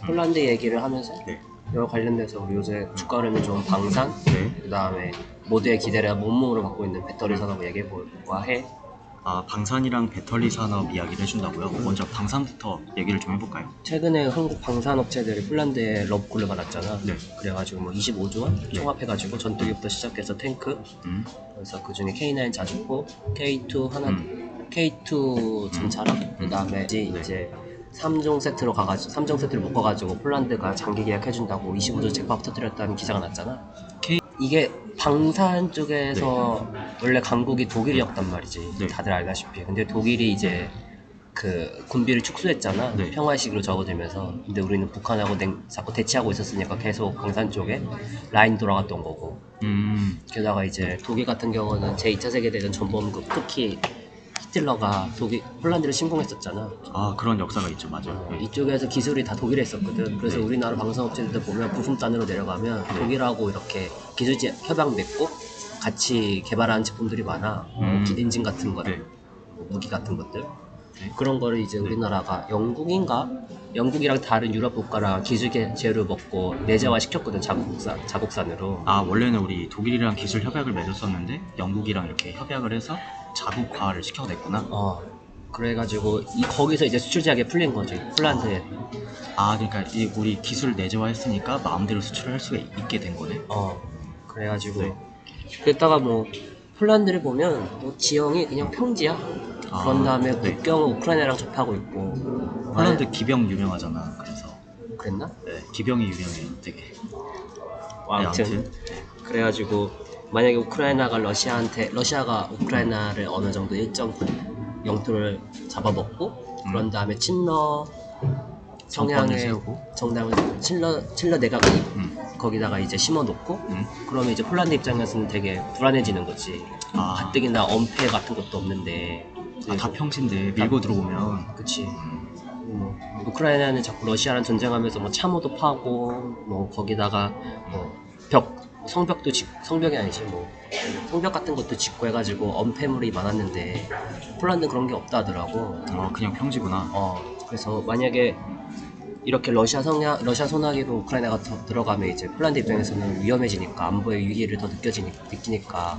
폴란드 얘기를 하면서 네. 이와 관련돼서 우리 요새 주가 흐름이 좀 방산, 네. 그 다음에 모두의 기대를 몸으로 갖고 있는 배터리 산업을 얘기해 볼까 해. 아, 방산이랑 배터리 산업 이야기를 해준다고요? 먼저 방산부터 얘기를 좀 해볼까요? 최근에 한국 방산업체들이 폴란드에 럽굴을 받았잖아. 네. 그래가지고 뭐 25조 원 네. 총합해가지고 전투기부터 시작해서 탱크, 그래서 그 중에 K9 자주포, K2 하나, K2 전차랑 그 다음에 이제 3종 세트로 가가지고 3종 세트를 묶어가지고 폴란드가 장기 계약해준다고 25조 잭박 터뜨렸다는 기사가 났잖아. 이게 방산 쪽에서 원래 강국이 독일이었단 말이지. 네. 다들 알다시피. 근데 독일이 이제 그 군비를 축소했잖아. 네. 평화식으로 접어들면서. 근데 우리는 북한하고 자꾸 대치하고 있었으니까 계속 방산 쪽에 라인 돌아갔던 거고. 게다가 이제 독일 같은 경우는 제2차 세계대전 전범국, 특히 히틀러가 폴란드를 침공했었잖아. 아, 그런 역사가 있죠. 맞아요. 네. 이쪽에서 기술이 다 독일에 있었거든. 그래서 네. 우리나라 방산업체들 보면 부품단으로 내려가면 독일하고 이렇게 기술 협약 맺고 같이 개발하는 제품들이 많아. 엔진 같은 거, 네. 무기 같은 것들. 그런 거를 이제 우리나라가 영국이랑 다른 유럽 국가랑 기술 제휴를 먹고 내재화 시켰거든. 자국산으로. 아, 원래는 우리 독일이랑 기술 협약을 맺었었는데 영국이랑 이렇게 협약을 해서 자국화를 시켜냈구나. 그래가지고 거기서 이제 수출 제약이 풀린 거지. 폴란드에. 아, 그러니까 우리 기술 내재화했으니까 마음대로 수출을 할 수가 있게 된 거네. 그래가지고 네. 그랬다가 뭐 폴란드를 보면 뭐 지형이 그냥 평지야. 그런 다음에 네. 국경은 우크라이나랑 접하고 있고. 폴란드 기병 유명하잖아. 그래서 그랬나? 네, 기병이 유명해요. 되게. 아무튼 그래가지고 만약에 러시아가 우크라이나를 어느 정도 일정 영토를 잡아먹고 그런 다음에 친러 정권을 성향의 세우고 정당을 친러 내각을 거기다가 이제 심어놓고 그러면 이제 폴란드 입장에서는 되게 불안해지는 거지. 가뜩이나 엄폐 같은 것도 없는데. 다 평지인데 밀고 들어오면. 그치. 우크라이나는 자꾸 러시아랑 전쟁하면서 뭐 참호도 파고 뭐 거기다가 뭐 성벽이 아니지 뭐 성벽 같은 것도 짓고 해가지고 엄폐물이 많았는데 폴란드는 그런 게 없다 하더라고. 그냥 평지구나. 그래서 만약에 이렇게 러시아 소나기로 우크라이나가 들어가면 이제 폴란드 입장에서는 위험해지니까 안보의 위기를 더 느끼니까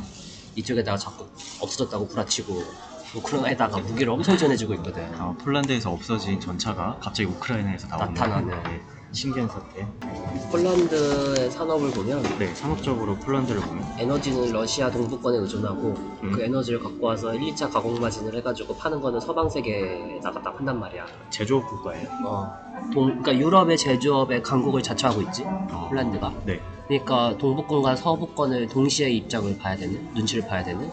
이쪽에다가 자꾸 없어졌다고 구라치고 우크라이나에다가 무기를 엄청 전해주고 있거든. 폴란드에서 없어진 전차가 갑자기 우크라이나에서 나타나는. 신기한 사태. 폴란드의 산업을 보면 네, 산업적으로 폴란드를 보면 에너지는 러시아 동부권에 의존하고 그 에너지를 갖고 와서 1, 2차 가공 마진을 해가지고 파는 거는 서방 세계에다가 딱 한단 말이야. 제조업 국가예요. 그러니까 유럽의 제조업의 강국을 자처하고 있지. 폴란드가. 네. 그러니까 동부권과 서부권을 동시에 눈치를 봐야 되는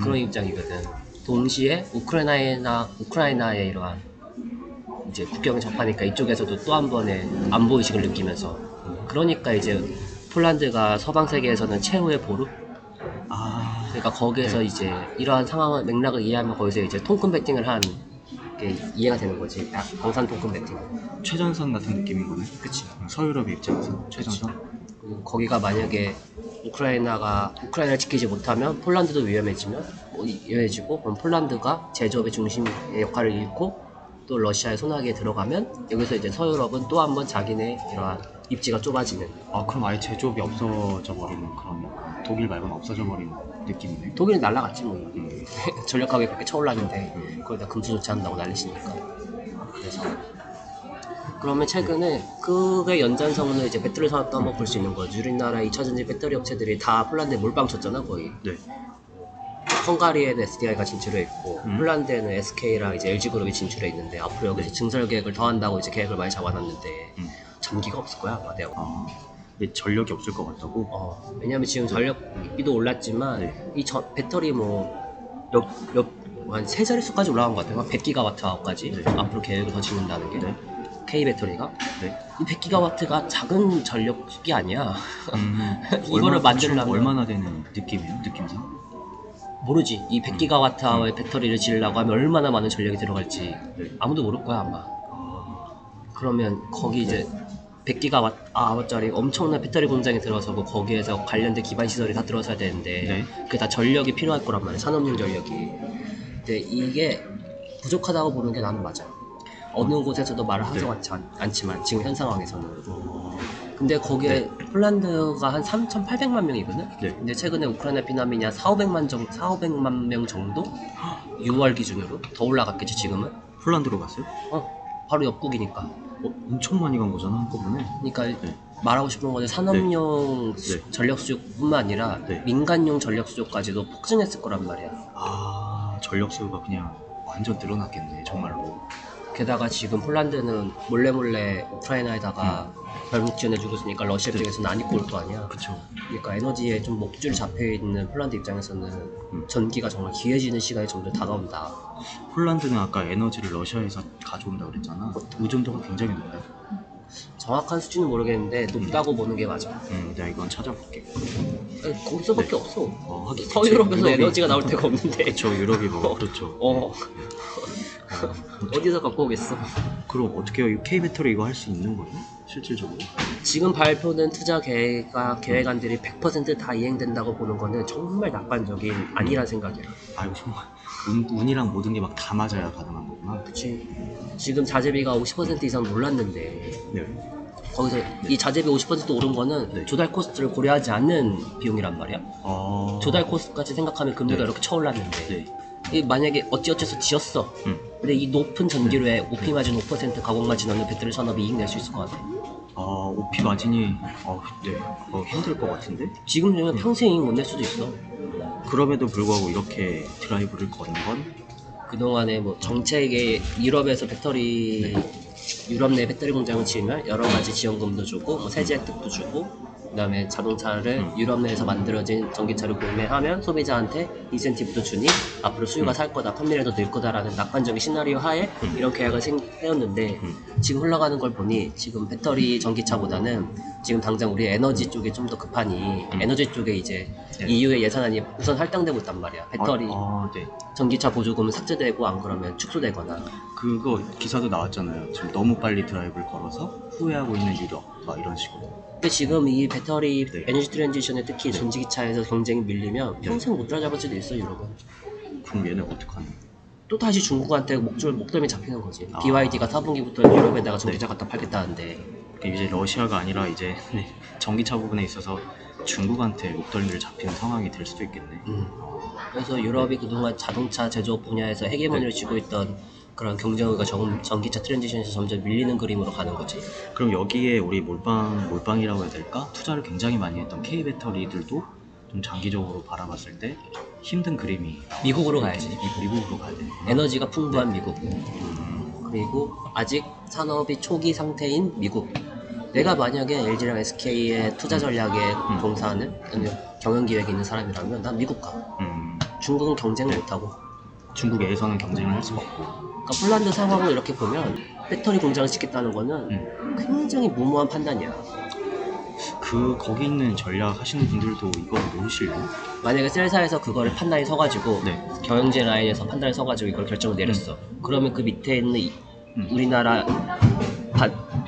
그런 입장이거든. 동시에 우크라이나의 이러한 이제 국경에 접하니까 이쪽에서도 또 한 번의 안보 의식을 느끼면서 그러니까 이제 폴란드가 서방 세계에서는 최후의 보루. 그러니까 거기에서 이제 이러한 상황을 맥락을 이해하면 거기서 이제 통큰 배팅을 한 게 이해가 되는 거지. 방산 통큰 배팅. 최전선 같은 느낌인 거네. 그치. 서유럽의 입장에서 최전선. 거기가 만약에 우크라이나를 지키지 못하면 폴란드도 위험해지고 그럼 폴란드가 제조업의 중심의 역할을 잃고 또 러시아의 소나기에 들어가면 여기서 이제 서유럽은 또 한 번 자기네 이러한 입지가 좁아지는. 그럼 아예 제조업이 없어져 버리는 그런 독일 말고는 없어져 버리는 느낌이네. 독일은 날라갔지 뭐. 전력 가격이 그렇게 쳐올랐는데 거기다 금수 조치한다고 난리치니까. 그래서 그러면 최근에 그의 연장선으로 이제 배터리 산업도 한번 볼 수 있는 거지. 우리나라 2차 전지 배터리 업체들이 다 폴란드에 몰빵 쳤잖아 거의. 네. 헝가리에는 SDI가 진출해 있고 폴란드에는 SK랑 이제 LG그룹이 진출해 있는데 앞으로 여기서 증설 계획을 더 한다고 이제 계획을 많이 잡아놨는데 전기가 없을 거야 아마 내가. 근데 전력이 없을 것 같다고? 왜냐면 지금 전력비도 올랐지만 이 배터리 한 세 자릿수까지 올라간 것 같아요. 한 100기가와트까지 앞으로 계획을 더 짓는다는 게. K 배터리가. 이 100기가와트가 작은 전력이 아니야. 이거를 만들려면 얼마나 되는 느낌이에요? 느낌상? 모르지. 이 100기가와트의 배터리를 지으려고 하면 얼마나 많은 전력이 들어갈지 아무도 모를 거야 아마. 그러면 거기 이제 100기가와트짜리 엄청난 배터리 공장이 들어서고 거기에서 관련된 기반 시설이 다 들어서야 되는데 그게 다 전력이 필요할 거란 말이야. 산업용 전력이. 근데 이게 부족하다고 보는 게 나는 맞아. 어느 곳에서도 말을 하지 네. 않지만 지금 현 상황에서는. 어, 근데 거기에 폴란드가 한 3,800만 명이거든? 네. 근데 최근에 우크라이나 피난민이 한 4,500만 명 정도? 6월 기준으로? 더 올라갔겠지 지금은? 폴란드로 갔어요? 바로 옆국이니까. 엄청 많이 간 거잖아 한꺼번에. 그러니까 네. 말하고 싶은 거는 산업용 네. 전력수요뿐만 아니라 네. 민간용 전력수요까지도 폭증했을 거란 말이야. 아, 전력 수요가 그냥 완전 늘어났겠네 정말로. 게다가 지금 폴란드는 몰래 우크라이나에다가 별국 지원해주고 있으니까 러시아 네. 입장에서는 안 입고 올 거 아니야. 그쵸. 그러니까 에너지에 좀 목줄이 잡혀있는 폴란드 입장에서는 전기가 정말 귀해지는 시간이 점점 다가온다. 폴란드는 아까 에너지를 러시아에서 가져온다고 그랬잖아. 의존도가 굉장히 높아요. 정확한 수치는 모르겠는데 높다고 보는 게 맞아. 내가 이건 찾아볼게. 거기서밖에 네. 없어. 하긴 서유럽에서 유럽이- 에너지가 나올 데가 없는데. 그쵸, 유럽이 뭐 그렇죠. 어디서 갖고 오겠어. 그럼 어떻게 해요? K 배터리 이거 할 수 있는 거예요? 실질적으로? 지금 발표된 투자 계획안들이 100%다 이행된다고 보는 거는 정말 낙관적인 아니란 생각이야. 아 이거 정말 운이랑 모든 게 막 다 맞아야 가능한 거구나. 그치. 지금 자재비가 50% 이상 올랐는데 네. 거기서 이 자재비 50% 오른 거는 네. 조달 코스트를 고려하지 않는 비용이란 말이야. 조달 코스트까지 생각하면 금리가 네. 이렇게 쳐올랐는데 네. 이 만약에 어찌어찌해서 지었어. 근데 이 높은 전기료에 OP 마진 5% 가공 마진 없는 배터리 산업이 이익 낼 수 있을 것 같아. OP 마진이 네. 힘들 것 같은데? 지금 되면 평생 이익 못 낼 수도 있어. 그럼에도 불구하고 이렇게 드라이브를 거는 건 그동안에 뭐 정책에 유럽에서 배터리 유럽 내 배터리 공장을 지으면 여러 가지 지원금도 주고 뭐 세제 혜택도 주고 그다음에 자동차를 유럽 내에서 만들어진 전기차를 구매하면 소비자한테 인센티브도 주니 앞으로 수요가 살 거다 판매량도 늘 거다라는 낙관적인 시나리오 하에 이런 계약을 세웠는데 지금 흘러가는 걸 보니 지금 배터리 전기차보다는 지금 당장 우리 에너지 쪽에 좀 더 급하니 에너지 쪽에 이제 네. EU의 예산안이 우선 할당되고 있단 말이야. 배터리 네. 전기차 보조금은 삭제되고 안 그러면 축소되거나. 그거 기사도 나왔잖아요. 지금 너무 빨리 드라이브를 걸어서 후회하고 있는 유럽 막 이런 식으로. 근데 지금 이 배터리 네. 에너지 트랜지션에 특히 네. 전기차에서 경쟁이 밀리면 네. 평생 못 따라잡을 수도 있어 유럽은. 그럼 얘네 어떡하냐? 또 다시 중국한테 목덜미 잡히는 거지. 아. BYD가 4분기부터 유럽에다가 전기차 갖다 팔겠다는데 이제 러시아가 아니라 이제 전기차 부분에 있어서 중국한테 목덜미를 잡히는 상황이 될 수도 있겠네. 그래서 유럽이 그동안 자동차 제조업 분야에서 헤게모니를 네. 쥐고 있던 그런 경쟁의가 전기차 트랜지션에서 점점 밀리는 그림으로 가는 거지. 그럼 여기에 우리 몰빵이라고 해야 될까? 투자를 굉장히 많이 했던 K 배터리들도 좀 장기적으로 바라봤을 때 힘든 그림이 미국으로 가야지. 미국으로 가야 돼. 에너지가 풍부한 미국. 그리고 아직 산업이 초기 상태인 미국. 내가 만약에 LG랑 SK의 투자 전략에 종사하는 아니면 경영 기획이 있는 사람이라면 난 미국 가. 중국은 경쟁을 못하고. 중국에서는 경쟁을 할 수가 없고. 그러니까 폴란드 상황을 이렇게 보면 배터리 공장을 짓겠다는 거는 굉장히 무모한 판단이야. 거기 있는 전략 하시는 분들도 이거 모르실래요? 만약에 셀사에서 그거를 판단이 서가지고 네. 경영진 라인에서 판단이 서가지고 이걸 결정을 내렸어. 그러면 그 밑에 있는 우리나라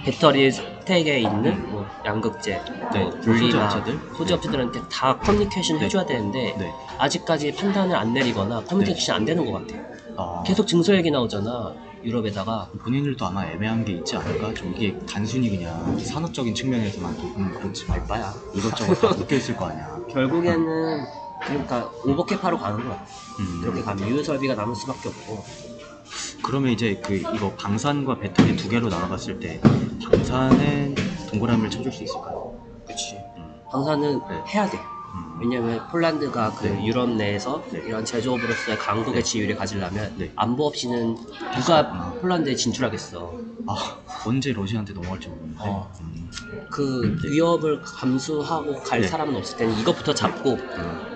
배터리 스택에 있는 뭐 양극재, 네, 뭐 분리나 소재업체들? 소재업체들한테 다 커뮤니케이션 해줘야 되는데 네. 아직까지 판단을 안 내리거나 커뮤니케이션 안 되는 것 같아. 계속 증서 얘기 나오잖아. 유럽에다가. 본인들도 아마 애매한 게 있지 않을까? 좀 이게 단순히 그냥 산업적인 측면에서만 그렇지 말바야 이것저것 다 묶여있을 거 아니야. 결국에는 그러니까 오버캡하러 가는 거야. 그렇게 음. 가면 유효 설비가 남을 수밖에 없고. 그러면 이제 이거 방산과 배터리 두 개로 나눠봤을 때 방산은 동그라미를 쳐줄 수 있을까요? 그렇지. 방사는 네. 해야 돼. 왜냐면 폴란드가 그 네. 유럽 내에서 네. 이런 제조업으로서의 강국의 네. 지위를 가지려면 네. 안보 없이는 누가 폴란드에 진출하겠어. 언제 러시아한테 넘어갈지 모르는데. 그 네. 위협을 감수하고 갈 네. 사람은 없을 때는 이것부터 잡고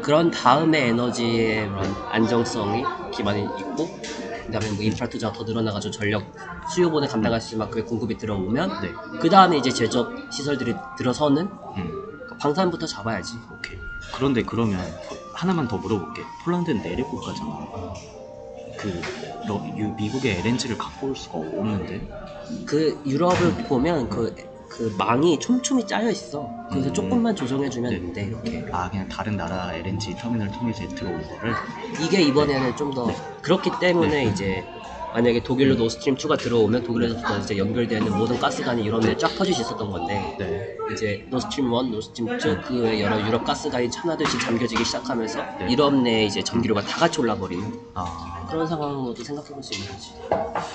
그런 다음에 에너지의 그런 안정성이 기반이 있고 그다음에 뭐 인프라 투자가 더 늘어나가지고 전력 수요분을 감당할 수 있을 만큼의 공급이 들어오면 네. 그 다음에 이제 제조업 시설들이 들어서는 방산부터 잡아야지. 오케이. 그런데 그러면 하나만 더 물어볼게. 폴란드는 내륙 국가잖아. 미국의 LNG를 갖고 올 수가 없는데. 그 유럽을 보면 그 망이 촘촘히 짜여 있어. 그래서 조금만 조정해주면 네. 된대 이렇게. 그냥 다른 나라 LNG 터미널 통해서 들어온 거를. 이게 이번에는 좀 더 네. 그렇기 때문에 네. 이제 만약에 독일로 노스트림 2가 들어오면 독일에서부터 이제 연결되는 모든 가스관이 유럽에 쫙 퍼질 수 있었던 건데 네. 이제 노스트림 1, 노스트림 2 그 외 여러 유럽 가스관이 하나둘씩 잠겨지기 시작하면서 네. 유럽 내에 이제 전기료가 다 같이 올라버리는 아, 그런 상황으로도 생각해볼 수 있는 거지.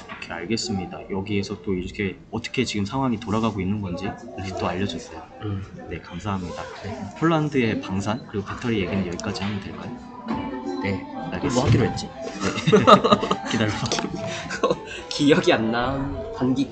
이렇게 알겠습니다. 여기에서 또 이렇게 어떻게 지금 상황이 돌아가고 있는 건지 이렇게 또 알려주세요. 네, 감사합니다. 폴란드의 방산 그리고 배터리 얘기는 여기까지 하면 될까요? 네. 알겠습니다. 뭐 하기로 했지? 기다려봐. 기억이 안 나. 단기